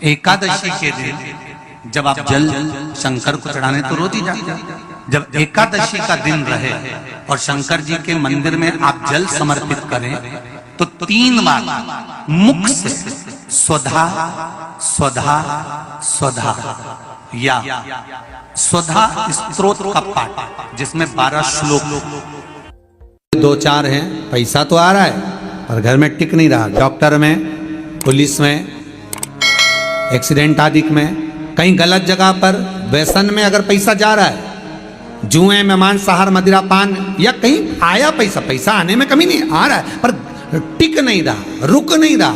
एकादशी के दिन जब आप जल शंकर को चढ़ाने तो रोज ही जाते हैं। जब एकादशी का दिन रहे और शंकर जी के मंदिर में आप जल समर्पित करें तो 3 बार मुख से स्वधा स्वधा स्वधा या स्वधा स्तोत्र का पाठ, जिसमें 12 श्लोक 2-4 हैं। पैसा तो आ रहा है पर घर में टिक नहीं रहा। डॉक्टर में, पुलिस में, एक्सीडेंट आदि में, कहीं गलत जगह पर, व्यसन में अगर पैसा जा रहा है, जुए में, मांसाहार, मदिरा पान, या कहीं आया पैसा, पैसा आने में कमी नहीं, आ रहा है पर टिक नहीं रहा, रुक नहीं रहा।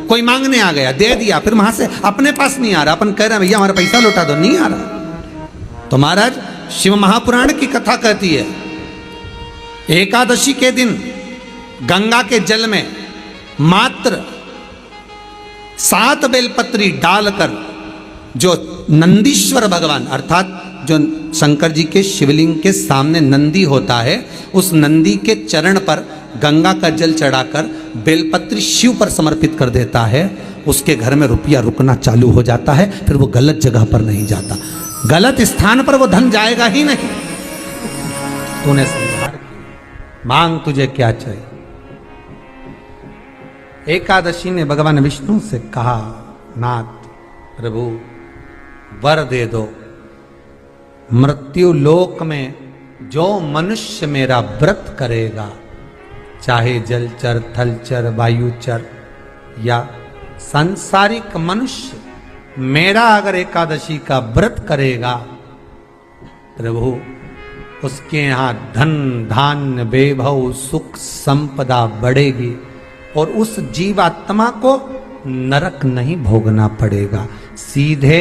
कोई मांगने आ गया, दे दिया, फिर वहां से अपने पास नहीं आ रहा, अपन कह रहे हैं भैया हमारा पैसा लौटा दो, नहीं आ रहा। तो महाराज शिव महापुराण की कथा कहती है एकादशी के दिन गंगा के जल में मात्र 7 बेलपत्री डालकर जो नंदीश्वर भगवान अर्थात जो शंकर जी के शिवलिंग के सामने नंदी होता है, उस नंदी के चरण पर गंगा का जल चढ़ाकर बेलपत्री शिव पर समर्पित कर देता है, उसके घर में रुपया रुकना चालू हो जाता है। फिर वो गलत जगह पर नहीं जाता, गलत स्थान पर वो धन जाएगा ही नहीं। तूने समझा, मांग तुझे क्या चाहिए। एकादशी ने भगवान विष्णु से कहा, नाथ प्रभु वर दे दो, मृत्यु लोक में जो मनुष्य मेरा व्रत करेगा, चाहे जलचर, थलचर, वायुचर या सांसारिक मनुष्य, मेरा अगर एकादशी का व्रत करेगा, प्रभु उसके यहाँ धन धान्य वैभव सुख संपदा बढ़ेगी और उस जीवात्मा को नरक नहीं भोगना पड़ेगा, सीधे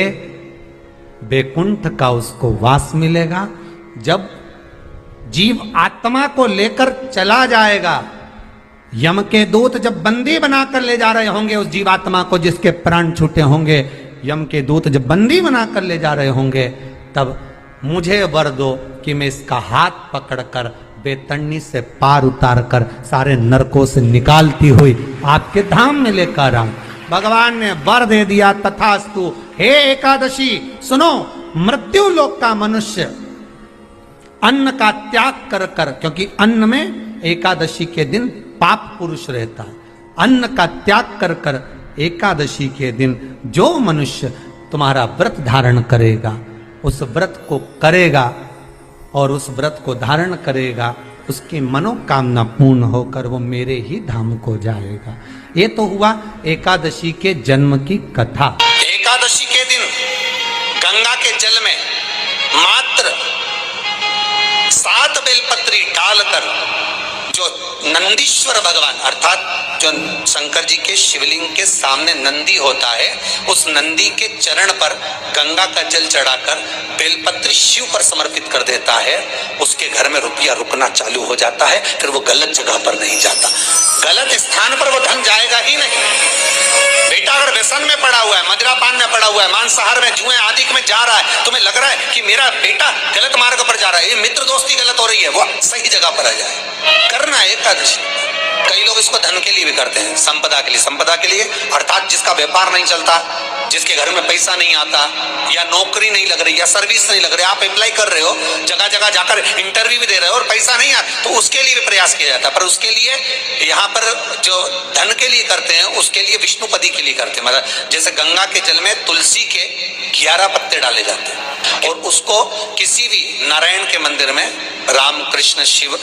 वैकुंठ का उसको वास मिलेगा। जब जीव आत्मा को लेकर चला जाएगा, यम के दूत जब बंदी बनाकर ले जा रहे होंगे उस जीवात्मा को, जिसके प्राण छूटे होंगे, यम के दूत जब बंदी बनाकर ले जा रहे होंगे, तब मुझे वर दो कि मैं इसका हाथ पकड़कर बेतरनी से पार उतार कर सारे नरकों से निकालती हुई आपके धाम में लेकर आऊं। भगवान ने वर दे दिया, तथास्तु। हे एकादशी सुनो, मृत्यु लोक का मनुष्य अन्न का त्याग कर कर, क्योंकि अन्न में एकादशी के दिन पाप पुरुष रहता है, अन्न का त्याग कर कर एकादशी के दिन जो मनुष्य तुम्हारा व्रत धारण करेगा, उस व्रत को करेगा और उस व्रत को धारण करेगा, उसकी मनोकामना पूर्ण होकर वो मेरे ही धाम को जाएगा। ये तो हुआ एकादशी के जन्म की कथा। एकादशी के दिन गंगा के जल में मात्र 7 बेलपत्री डालकर जो नंदीश्वर भगवान अर्थात जो शंकर जी के शिवलिंग के सामने नंदी होता है, उस नंदी के चरण पर गंगा का जल चढ़ाकर बेलपत्री शिव पर समर्पित कर देता है, उसके घर में रुपया रुकना चालू हो जाता है। फिर वो गलत जगह पर नहीं जाता, गलत स्थान पर वो धन जाएगा ही नहीं। बेटा अगर व्यसन में पड़ा हुआ है, मदिरा पान में पड़ा हुआ है, मांसाहार में, जुए आदि में जा रहा है, तुम्हें लग रहा है कि मेरा बेटा गलत मार्ग पर जा रहा है, ये मित्र दोस्ती गलत हो रही है, वो सही जगह पर आ जाए। करना है एकादशी। कई लोग इसको धन के लिए भी करते हैं, संपदा के लिए। संपदा के लिए अर्थात जिसका व्यापार नहीं चलता, जिसके घर में पैसा नहीं आता, या नौकरी नहीं लग रही, या सर्विस नहीं लग रही, आप अप्लाई कर रहे हो, जगह जगह जाकर इंटरव्यू भी दे रहे हो और पैसा नहीं आता, तो उसके लिए भी प्रयास किया जाता है। पर उसके लिए यहाँ पर जो धन के लिए करते हैं, उसके लिए विष्णुपदी के लिए करते हैं। मतलब जैसे गंगा के जल में तुलसी के 11 पत्ते डाले जाते हैं और उसको किसी भी नारायण के मंदिर में, राम कृष्ण शिव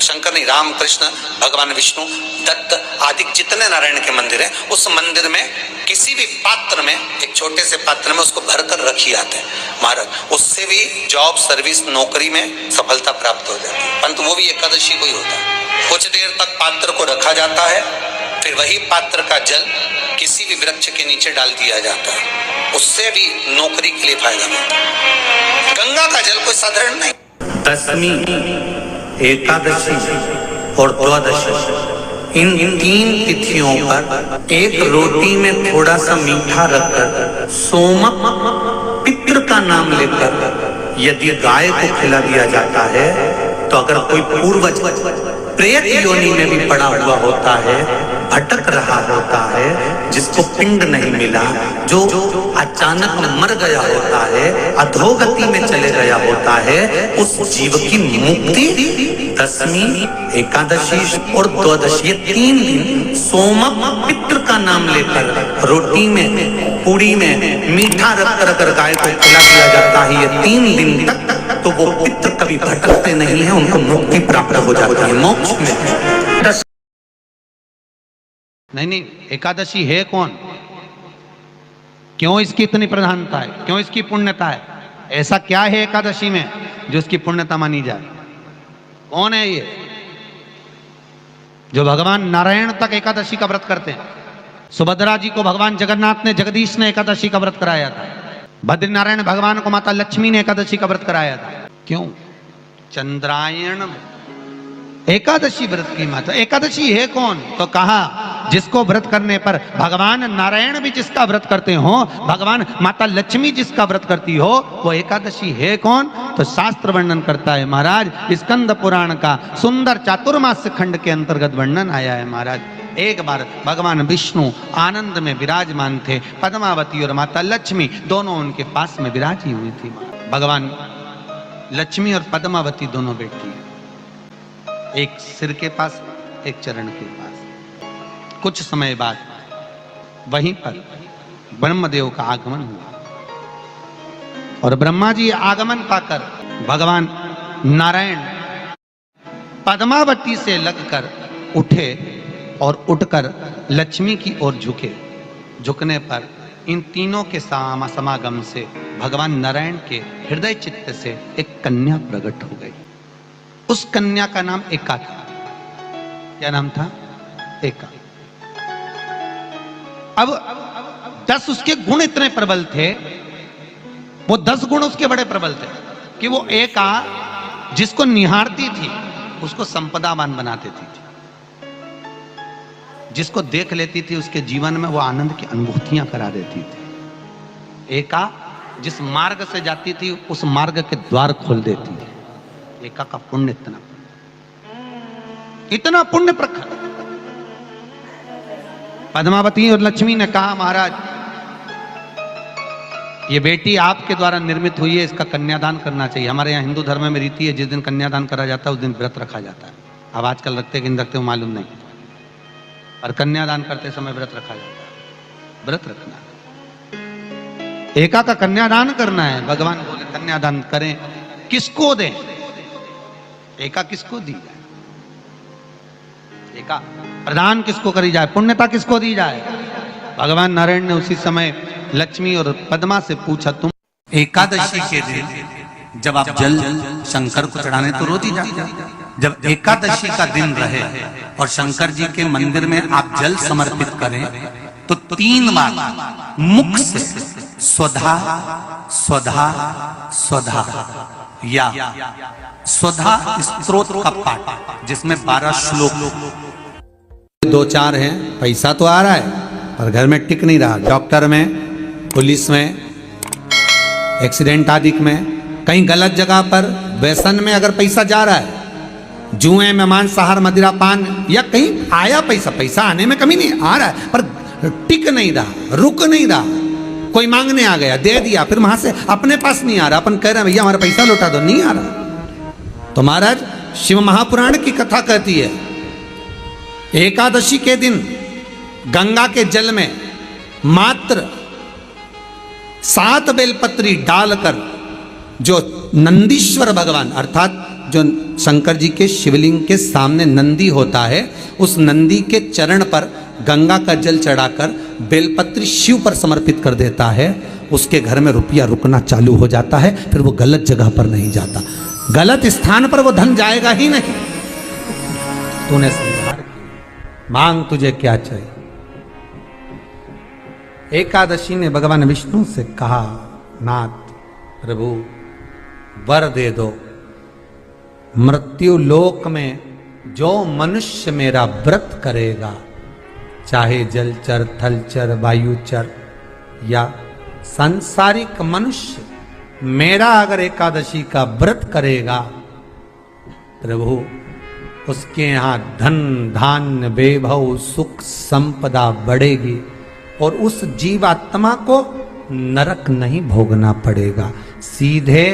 शंकर नहीं, राम कृष्ण भगवान विष्णु दत्त आदि जितने नारायण के मंदिर हैं, उस मंदिर में किसी भी पात्र में, एक छोटे से पात्र में उसको भरकर रखी जाते हैं महाराज। उससे भी जॉब, सर्विस, नौकरी में सफलता प्राप्त हो जाती है। परंतु वो भी एकादशी को ही होता है। कुछ देर तक पात्र को रखा जाता है, फिर वही पात्र का जल किसी भी वृक्ष के नीचे डाल दिया जाता है, उससे भी नौकरी के लिए फायदा मिलता है। गंगा का जल कोई साधारण नहीं। दशमी, एकादशी और द्वादशी, इन 3 तिथियों पर एक रोटी में थोड़ा सा मीठा रखकर सोमक पितृ का नाम लेकर यदि गाय को खिला दिया जाता है, तो अगर कोई पूर्वज प्रेत योनि में भी पड़ा हुआ होता है, भटक रहा होता है, जिसको पिंड नहीं मिला, जो अचानक मर गया होता है, अधोगति में चले गया होता है, उस जीव की मुक्ति दशमी, एकादशी और द्वादशी, ये 3 दिन सोमक पितृ का नाम लेकर रोटी में, पूड़ी में मीठा रखकर गाय को खिला दिया जाता है। ये 3 दिन तक तो वो पितृ कभी भटकते नहीं है, उनको मुक्ति प्राप्त हो जाती है, मोक्ष में। नहीं, एकादशी है कौन? क्यों इसकी इतनी प्रधानता है? क्यों इसकी पुण्यता है? ऐसा क्या है एकादशी में जो इसकी पुण्यता मानी जाए? कौन है ये जो भगवान नारायण तक एकादशी का व्रत करते हैं? सुभद्रा जी को भगवान जगन्नाथ ने, जगदीश ने एकादशी का व्रत कराया था। बद्रीनारायण भगवान को माता लक्ष्मी ने एकादशी का व्रत कराया था। क्यों? चंद्रायण एकादशी व्रत की माता। एकादशी है कौन? तो कहा जिसको व्रत करने पर भगवान नारायण भी जिसका व्रत करते हो, भगवान माता लक्ष्मी जिसका व्रत करती हो, वो एकादशी है कौन? तो शास्त्र वर्णन करता है महाराज, स्कंद पुराण का सुंदर चातुर्मास्य खंड के अंतर्गत वर्णन आया है महाराज। एक बार भगवान विष्णु आनंद में विराजमान थे, पद्मावती और माता लक्ष्मी दोनों उनके पास में विराजी हुई थी। भगवान लक्ष्मी और पद्मावती दोनों बैठी हैं, एक सिर के पास, एक चरण के पास। कुछ समय बाद वहीं पर ब्रह्मदेव का आगमन हुआ और ब्रह्मा जी आगमन पाकर भगवान नारायण पद्मावती से लगकर उठे और उठकर लक्ष्मी की ओर झुके। झुकने पर इन तीनों के समागम से भगवान नारायण के हृदय चित्त से एक कन्या प्रकट हो गई। उस कन्या का नाम एका था। क्या नाम था? एका। अब 10 उसके गुण इतने प्रबल थे, वो 10 गुण उसके बड़े प्रबल थे कि वो एका जिसको निहारती थी उसको संपदावान बना देती थी। जिसको देख लेती थी उसके जीवन में वो आनंद की अनुभूतियां करा देती थी। एका जिस मार्ग से जाती थी उस मार्ग के द्वार खोल देती थी। एका का पुण्य इतना पुण्य प्रखर। पद्मावती और लक्ष्मी ने कहा महाराज ये बेटी आपके द्वारा निर्मित हुई है, इसका कन्यादान करना चाहिए। हमारे यहाँ हिंदू धर्म में रीति है, जिस दिन कन्यादान करा जाता है उस दिन व्रत रखा जाता है। अब आजकल रखते कि नहीं रखते मालूम नहीं, और कन्यादान करते समय व्रत रखा जाता है। व्रत रखना, एका का कन्यादान करना है। भगवान बोले कन्यादान करें, किसको दें? एका किसको दी जाए? एका प्रदान किसको करी जाए? पुण्यता किसको दी जाए? भगवान नारायण ने उसी समय लक्ष्मी और पद्मा से पूछा, तुम एकादशी के दिन जब आप जल शंकर को चढ़ाने तो रोज ही जाते हैं। जब एकादशी का दिन रहे और शंकर जी के मंदिर में आप जल समर्पित करें तो 3 बार मुख से स्वधा स्वधा स्वधा या स्वधा स्तोत्र का पाठ, जिसमें 12 श्लोक। 2-4 हैं, पैसा तो आ रहा है पर घर में टिक नहीं रहा। डॉक्टर में, पुलिस में, एक्सीडेंट आदि में, कहीं गलत जगह पर, व्यसन में अगर पैसा जा रहा है, जुए में, मांसाहार, मदिरा पान, या कहीं आया पैसा, पैसा आने में कमी नहीं, आ रहा है पर टिक नहीं रहा, रुक नहीं रहा। कोई मांगने आ गया, दे दिया, फिर वहां से अपने पास नहीं आ रहा, अपन कह रहे हैं भैया हमारा पैसा लौटा दो, नहीं आ रहा। तो महाराज शिव महापुराण की कथा कहती है एकादशी के दिन गंगा के जल में मात्र 7 बेलपत्री डालकर जो नंदीश्वर भगवान अर्थात जो शंकर जी के शिवलिंग के सामने नंदी होता है, उस नंदी के चरण पर गंगा का जल चढ़ाकर बेलपत्री शिव पर समर्पित कर देता है, उसके घर में रुपया रुकना चालू हो जाता है। फिर वो गलत जगह पर नहीं जाता, गलत स्थान पर वो धन जाएगा ही नहीं। तूने समझा, मांग तुझे क्या चाहिए। एकादशी ने भगवान विष्णु से कहा, नाथ प्रभु वर दे दो, मृत्यु लोक में जो मनुष्य मेरा व्रत करेगा, चाहे जलचर, थलचर, वायुचर या सांसारिक मनुष्य, मेरा अगर एकादशी का व्रत करेगा प्रभु उसके यहाँ धन धान्य वैभव सुख संपदा बढ़ेगी और उस जीवात्मा को नरक नहीं भोगना पड़ेगा, सीधे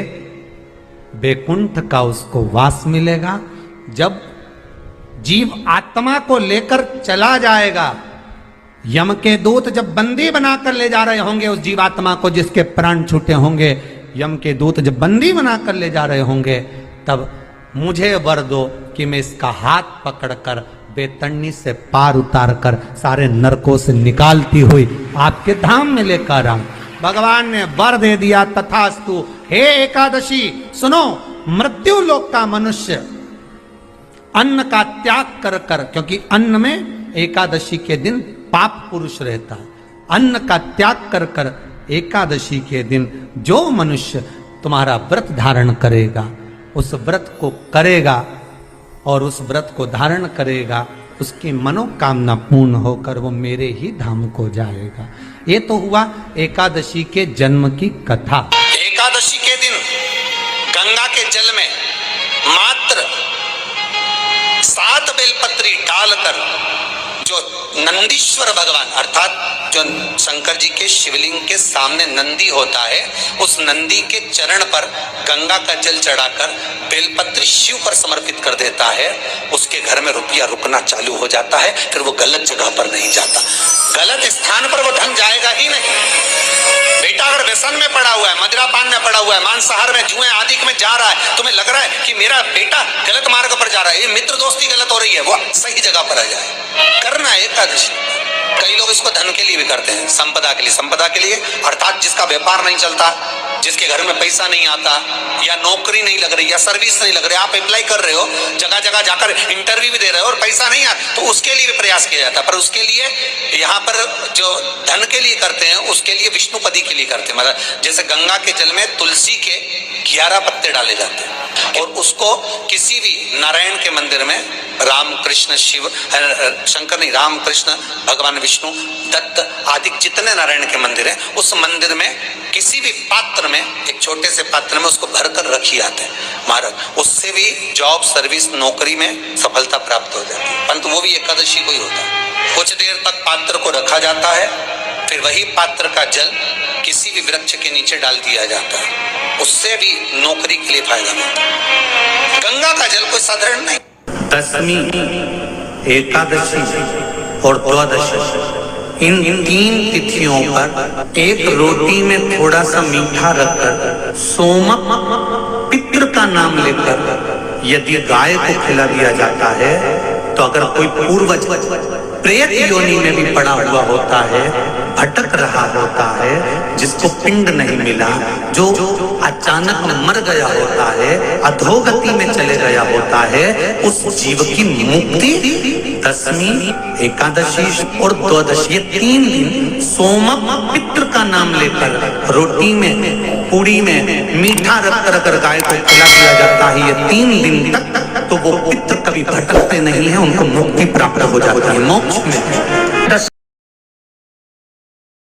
वैकुंठ का उसको वास मिलेगा। जब जीव आत्मा को लेकर चला जाएगा, यम के दूत जब बंदी बनाकर ले जा रहे होंगे उस जीवात्मा को, जिसके प्राण छूटे होंगे, यम के दूत जब बंदी बनाकर ले जा रहे होंगे, तब मुझे वर दो कि मैं इसका हाथ पकड़कर बेतरनी से पार उतार कर सारे नरकों से निकालती हुई आपके धाम में लेकर आऊं। भगवान ने वर दे दिया, तथास्तु। हे एकादशी सुनो, मृत्यु लोक का मनुष्य अन्न का त्याग कर कर, क्योंकि अन्न में एकादशी के दिन पाप पुरुष रहता है, अन्न का त्याग कर कर एकादशी के दिन जो मनुष्य तुम्हारा व्रत धारण करेगा, उस व्रत को करेगा और उस व्रत को धारण करेगा, उसकी मनोकामना पूर्ण होकर वो मेरे ही धाम को जाएगा। ये तो हुआ एकादशी के जन्म की कथा। एकादशी के दिन गंगा के जल में मात्र 7 बेलपत्री डालकर जो नंदीश्वर भगवान अर्थात जो शंकर जी के शिवलिंग के सामने नंदी होता है, उस नंदी के चरण पर गंगा का जल चढ़ाकर बेलपत्री शिव पर समर्पित कर देता है, उसके घर में रुपया रुकना चालू हो जाता है। फिर वो गलत जगह पर नहीं जाता, गलत स्थान पर वो धन जाएगा ही नहीं। बेटा अगर व्यसन में पड़ा हुआ है, मदिरापान में पड़ा हुआ है, मांसाहार में, जुए आदि में जा रहा है, तुम्हें लग रहा है कि मेरा बेटा गलत मार्ग पर जा रहा है, ये मित्र दोस्ती गलत हो रही है, वो सही जगह पर आ जाए। करना है एकादशी। कई लोग इसको धन के लिए भी करते हैं, संपदा के लिए। संपदा के लिए अर्थात जिसका व्यापार नहीं चलता, जिसके घर में पैसा नहीं आता, या नौकरी नहीं लग रही, या सर्विस नहीं लग रही, आप अप्लाई कर रहे हो, जगह जगह जाकर इंटरव्यू भी दे रहे हो और पैसा नहीं आता, तो उसके लिए भी प्रयास किया जाता है। पर उसके लिए यहाँ पर जो धन के लिए करते हैं, उसके लिए विष्णुपदी के लिए करते हैं। मतलब जैसे गंगा के जल में तुलसी के 11 पत्ते डाले जाते हैं और उसको किसी भी नारायण के मंदिर में, राम कृष्ण शिव शंकर नहीं, राम कृष्ण भगवान विष्णु दत्त आदि जितने नारायण के मंदिर हैं, उस मंदिर में किसी भी पात्र में, एक छोटे से पात्र में उसको भरकर रखी जाते हैं महाराज। उससे भी जॉब सर्विस नौकरी में सफलता प्राप्त हो जाती है, परंतु वो भी एकादशी को ही होता है। कुछ देर तक पात्र को रखा जाता है, फिर वही पात्र का जल किसी भी वृक्ष के नीचे डाल दिया जाता है, उससे भी नौकरी के लिए फायदा मिलता है। गंगा का जल कोई साधारण नहीं। दशमी, एकादशी और द्वादशी, इन 3 तिथियों पर एक रोटी में थोड़ा सा मीठा रखकर सोमक पितृ का नाम लेकर यदि गाय को खिला दिया जाता है, तो अगर कोई पूर्वज प्रेत योनि में भी पड़ा हुआ होता है, भटक रहा होता है, जिसको पिंड नहीं मिला, जो अचानक मर गया होता है, अधोगति में चले गया होता है, उस जीव की मुक्ति दशमी, एकादशी और द्वादशी, ये 3 दिन सोमक पितृ का नाम लेकर रोटी में, पूड़ी में मीठा रखकर अगर गाय को खिला दिया जाता है, ये 3 दिन तक, तो वो पितृ कभी भटकते नहीं है, उनको मुक्ति प्राप्त हो जाती है, मोक्ष में।